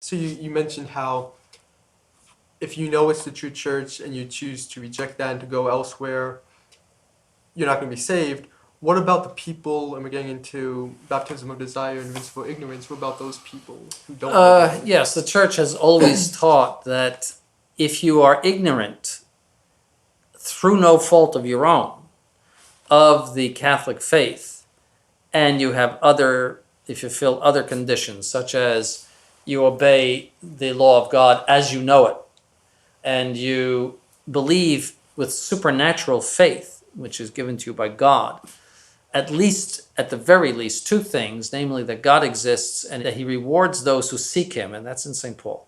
So you mentioned how if you know it's the true church and you choose to reject that and to go elsewhere, you're not going to be saved. What about the people, and we're getting into baptism of desire and invincible ignorance, what about those people who don't know? Yes, the church has always taught that if you are ignorant through no fault of your own of the Catholic faith, and you have other, if you fill other conditions, such as you obey the law of God as you know it, and you believe with supernatural faith, which is given to you by God, at least, at the very least, two things, namely that God exists and that he rewards those who seek him, and that's in St. Paul.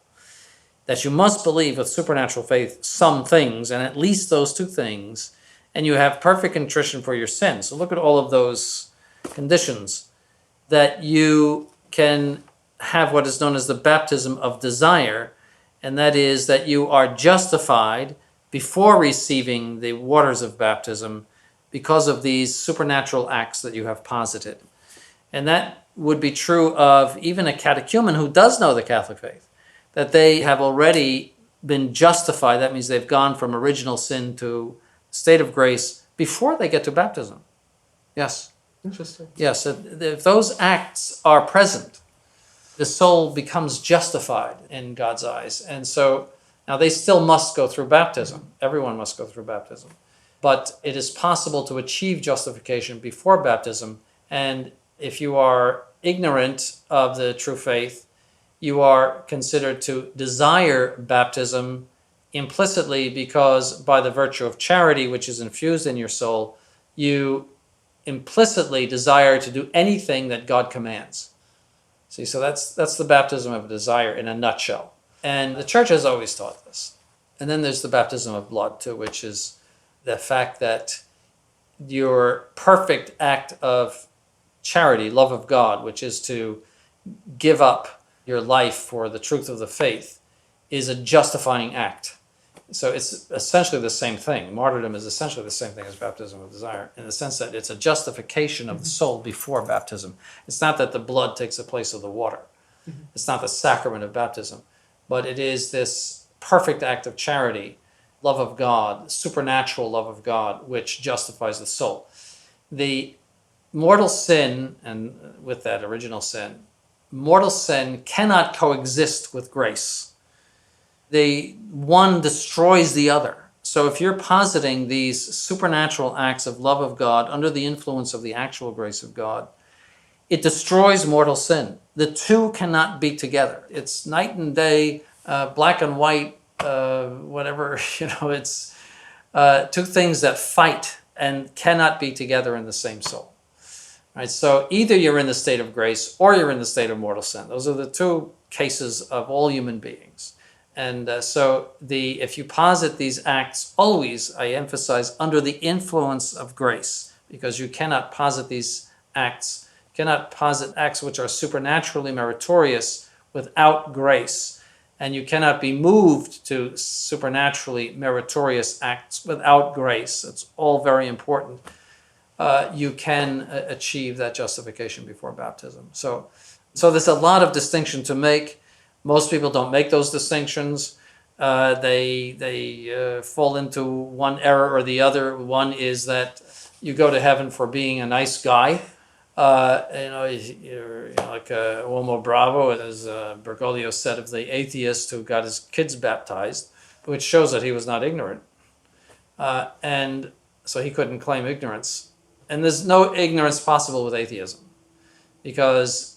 That you must believe with supernatural faith some things, and at least those two things, and you have perfect contrition for your sins. So look at all of those conditions, that you can have what is known as the baptism of desire, and that is that you are justified before receiving the waters of baptism because of these supernatural acts that you have posited. And that would be true of even a catechumen who does know the Catholic faith, that they have already been justified. That means they've gone from original sin to state of grace before they get to baptism. Yes. Interesting. Yes, if those acts are present, the soul becomes justified in God's eyes. And so now they still must go through baptism. Everyone must go through baptism. But it is possible to achieve justification before baptism. And if you are ignorant of the true faith, you are considered to desire baptism implicitly because by the virtue of charity, which is infused in your soul, you implicitly desire to do anything that God commands. See, so that's the baptism of desire in a nutshell. And the church has always taught this. And then there's the baptism of blood too, which is the fact that your perfect act of charity, love of God, which is to give up your life for the truth of the faith, is a justifying act. So it's essentially the same thing. Martyrdom is essentially the same thing as baptism of desire in the sense that it's a justification of the soul before baptism. It's not that the blood takes the place of the water. It's not the sacrament of baptism, but it is this perfect act of charity, love of God, supernatural love of God, which justifies the soul. The mortal sin, and with that original sin, mortal sin cannot coexist with grace. One destroys the other. So if you're positing these supernatural acts of love of God under the influence of the actual grace of God, it destroys mortal sin. The two cannot be together. It's night and day, black and white, whatever, it's two things that fight and cannot be together in the same soul. Right? So either you're in the state of grace or you're in the state of mortal sin. Those are the two cases of all human beings. And so if you posit these acts always, I emphasize, under the influence of grace, because you cannot posit these acts, cannot posit acts which are supernaturally meritorious without grace. And you cannot be moved to supernaturally meritorious acts without grace. It's all very important. You can achieve that justification before baptism. So there's a lot of distinction to make. Most people don't make those distinctions. They fall into one error or the other. One is that you go to heaven for being a nice guy. You're like a uomo bravo, as Bergoglio said of the atheist who got his kids baptized, which shows that he was not ignorant. And so he couldn't claim ignorance. And there's no ignorance possible with atheism, because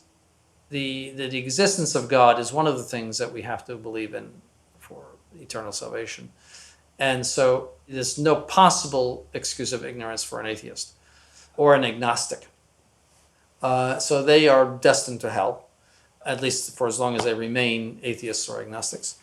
the existence of God is one of the things that we have to believe in for eternal salvation. And so there's no possible excuse of ignorance for an atheist or an agnostic. So they are destined to hell, at least for as long as they remain atheists or agnostics.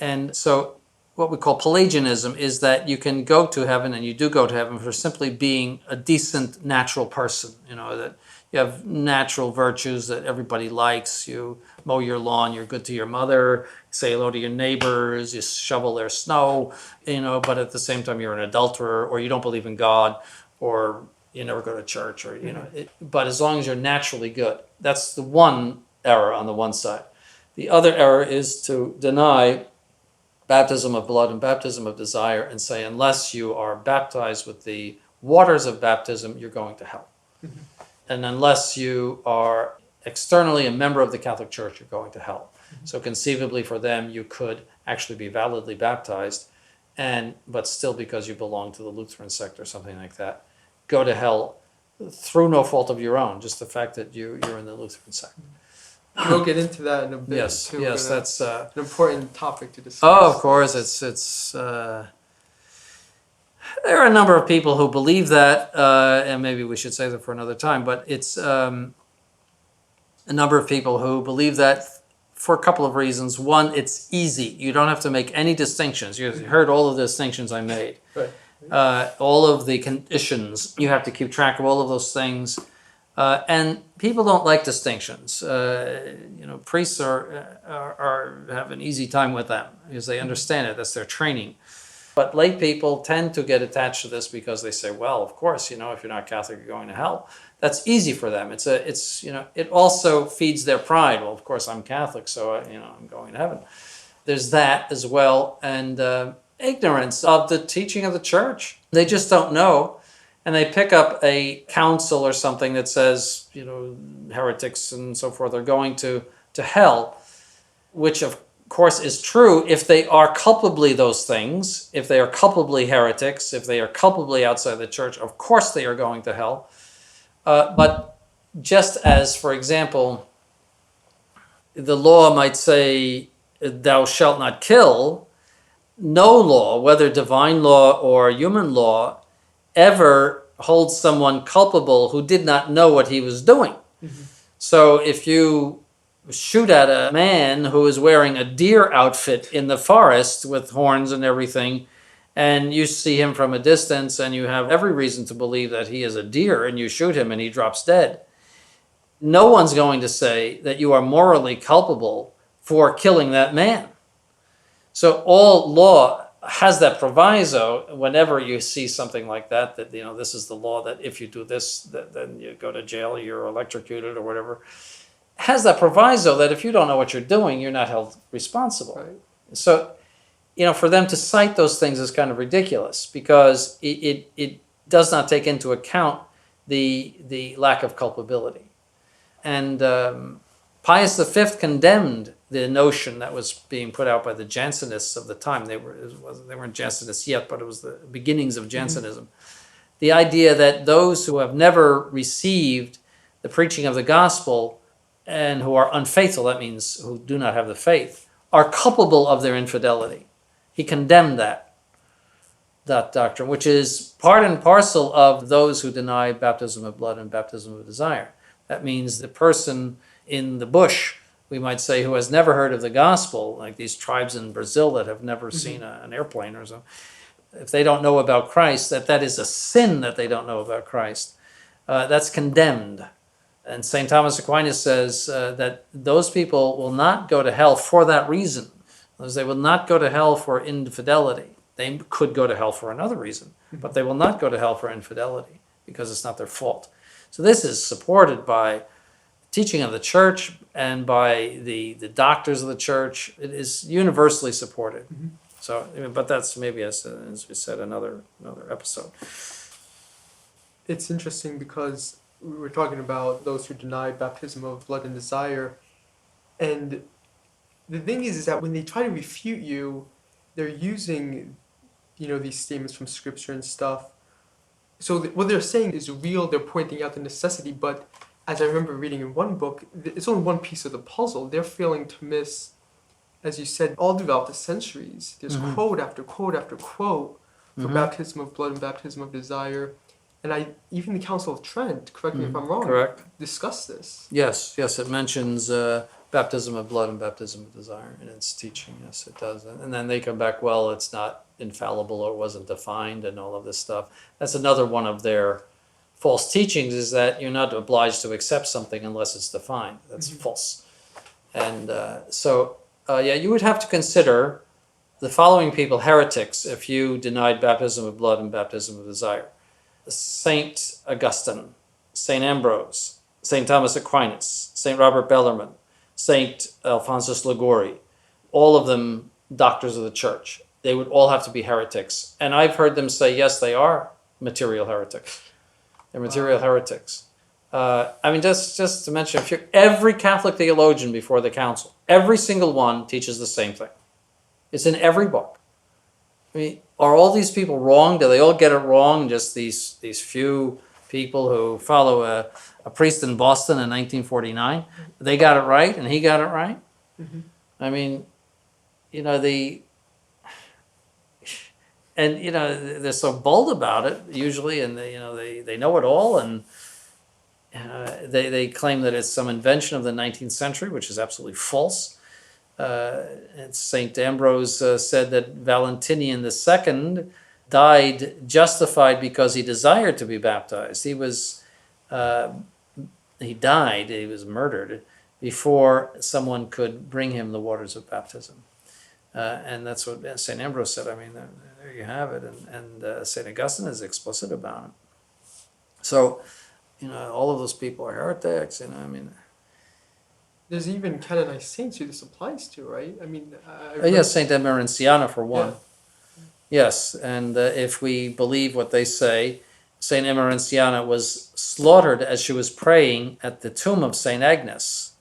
And so what we call Pelagianism is that you can go to heaven, and you do go to heaven, for simply being a decent, natural person, that you have natural virtues that everybody likes. You mow your lawn, you're good to your mother, say hello to your neighbors, you shovel their snow, but at the same time you're an adulterer, or you don't believe in God, or you never go to church, or, but as long as you're naturally good, that's the one error on the one side. The other error is to deny baptism of blood and baptism of desire and say, unless you are baptized with the waters of baptism, you're going to hell. Mm-hmm. And unless you are externally a member of the Catholic Church, you're going to hell. Mm-hmm. So conceivably for them, you could actually be validly baptized, but still, because you belong to the Lutheran sect or something like that, go to hell through no fault of your own, just the fact that you're in the Lutheran sect. We'll get into that in a bit. Yes, too. yes, that's an important topic to discuss. Oh, of course, it's there are a number of people who believe that, and maybe we should save them for another time, but it's a number of people who believe that for a couple of reasons. One, it's easy. You don't have to make any distinctions. You heard all of the distinctions I made. Right. All of the conditions, you have to keep track of all of those things. And people don't like distinctions. Priests have an easy time with them because they understand it. That's their training. But lay people tend to get attached to this because they say, well, of course, if you're not Catholic, you're going to hell. That's easy for them. It also feeds their pride. Well, of course, I'm Catholic, so I'm going to heaven. There's that as well, and ignorance of the teaching of the Church. They just don't know. And they pick up a council or something that says, heretics and so forth are going to hell, which of course is true if they are culpably those things, if they are culpably heretics, if they are culpably outside the Church, of course they are going to hell. But just as, for example, the law might say, thou shalt not kill, no law, whether divine law or human law, ever holds someone culpable who did not know what he was doing. Mm-hmm. So if you shoot at a man who is wearing a deer outfit in the forest with horns and everything, and you see him from a distance and you have every reason to believe that he is a deer, and you shoot him and he drops dead, no one's going to say that you are morally culpable for killing that man. So all law has that proviso. Whenever you see something like that this is the law, that if you do this, then you go to jail, you're electrocuted or whatever, has that proviso that if you don't know what you're doing, you're not held responsible. Right. So, for them to cite those things is kind of ridiculous, because it does not take into account the lack of culpability. And Pius V condemned the notion that was being put out by the Jansenists of the time. They weren't Jansenists yet, but it was the beginnings of Jansenism. Mm-hmm. The idea that those who have never received the preaching of the gospel and who are unfaithful, that means who do not have the faith, are culpable of their infidelity. He condemned that doctrine, which is part and parcel of those who deny baptism of blood and baptism of desire. That means the person in the bush, we might say, who has never heard of the gospel, like these tribes in Brazil that have never mm-hmm. seen an airplane or something, if they don't know about Christ, that is a sin that they don't know about Christ. That's condemned. And St. Thomas Aquinas says that those people will not go to hell for that reason. They will not go to hell for infidelity. They could go to hell for another reason, but they will not go to hell for infidelity because it's not their fault. So this is supported by teaching of the Church and by the doctors of the Church. It is universally supported. Mm-hmm. So, but that's maybe, as we said, another episode. It's interesting because we were talking about those who deny baptism of blood and desire, and the thing is that when they try to refute you, they're using, these statements from Scripture and stuff. So what they're saying is real. They're pointing out the necessity, but as I remember reading in one book, it's only one piece of the puzzle. They're failing to miss, as you said, all throughout the centuries, there's mm-hmm. quote after quote after quote for mm-hmm. baptism of blood and baptism of desire. And even the Council of Trent, correct me if I'm wrong, correct. Discussed this. Yes, it mentions baptism of blood and baptism of desire in its teaching. Yes, it does. And then they come back, well, it's not infallible or it wasn't defined and all of this stuff. That's another one of their false teachings, is that you're not obliged to accept something unless it's defined. That's mm-hmm. false. And you would have to consider the following people heretics if you denied baptism of blood and baptism of desire. Saint Augustine, Saint Ambrose, Saint Thomas Aquinas, Saint Robert Bellarmine, Saint Alphonsus Liguori, all of them doctors of the church. They would all have to be heretics. And I've heard them say, yes, they are material heretics. They're material heretics. I mean, just to mention a few, every Catholic theologian before the council, every single one teaches the same thing. It's in every book. I mean, are all these people wrong? Do they all get it wrong? Just these few people who follow a priest in Boston in 1949, they got it right, and he got it right. Mm-hmm. I mean, you know, they're so bold about it usually, and they know it all, and they claim that it's some invention of the 19th century, which is absolutely false. St. Ambrose said that Valentinian II died justified because he desired to be baptized. He died, he was murdered before someone could bring him the waters of baptism. And that's what St. Ambrose said. I mean, there you have it. And St. Augustine is explicit about it. So, all of those people are heretics, I mean. There's even canonized saints who this applies to, right? I mean, Yes, St. Emerenciana for one. Yeah. Yes, and if we believe what they say, St. Emerenciana was slaughtered as she was praying at the tomb of St. Agnes.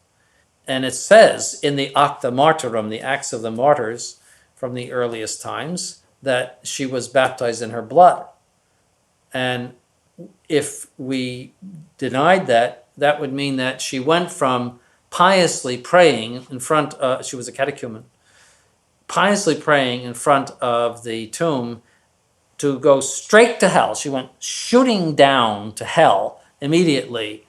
And it says in the Acta Martyrum, the Acts of the Martyrs from the earliest times, that she was baptized in her blood. And if we denied that, that would mean that she went from piously praying in front she was a catechumen, piously praying in front of the tomb to go straight to hell. She went shooting down to hell immediately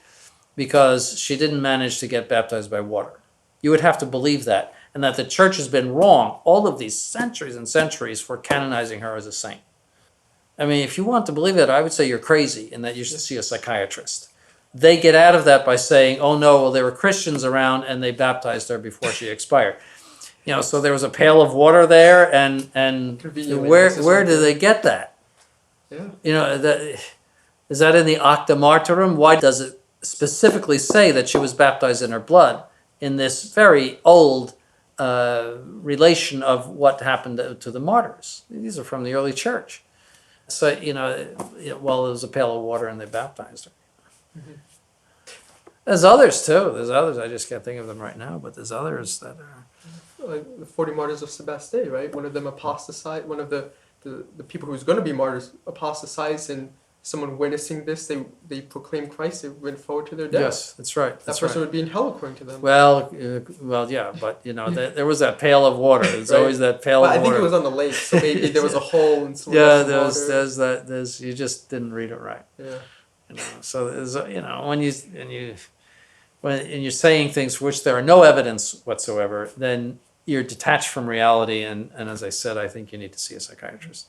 because she didn't manage to get baptized by water. You would have to believe that, and that the church has been wrong all of these centuries and centuries for canonizing her as a saint. I mean, if you want to believe it, I would say you're crazy and that you should see a psychiatrist. They get out of that by saying, oh no, well, there were Christians around and they baptized her before she expired. So there was a pail of water there, and where do they get that? Yeah. Is that in the Acta Martyrum? Why does it specifically say that she was baptized in her blood in this very old relation of what happened to the martyrs? These are from the early church. So, well, there was a pail of water and they baptized her. Mm-hmm. There's others too. There's others. I just can't think of them right now, but there's others that are. Like the 40 martyrs of Sebastopol, right? One of them apostatized. One of the people who's going to be martyrs apostatized, and someone witnessing this, they proclaimed Christ. They went forward to their death. Yes, that's right. That person would be in hell according to them. Well, yeah, but there was that pail of water. There's Right. always that pail of water. I think it was on the lake, so maybe there was a hole in some Yeah, water. there's that. You just didn't read it right. Yeah. So there's when you're saying things for which there are no evidence whatsoever, then you're detached from reality, and as I said, I think you need to see a psychiatrist.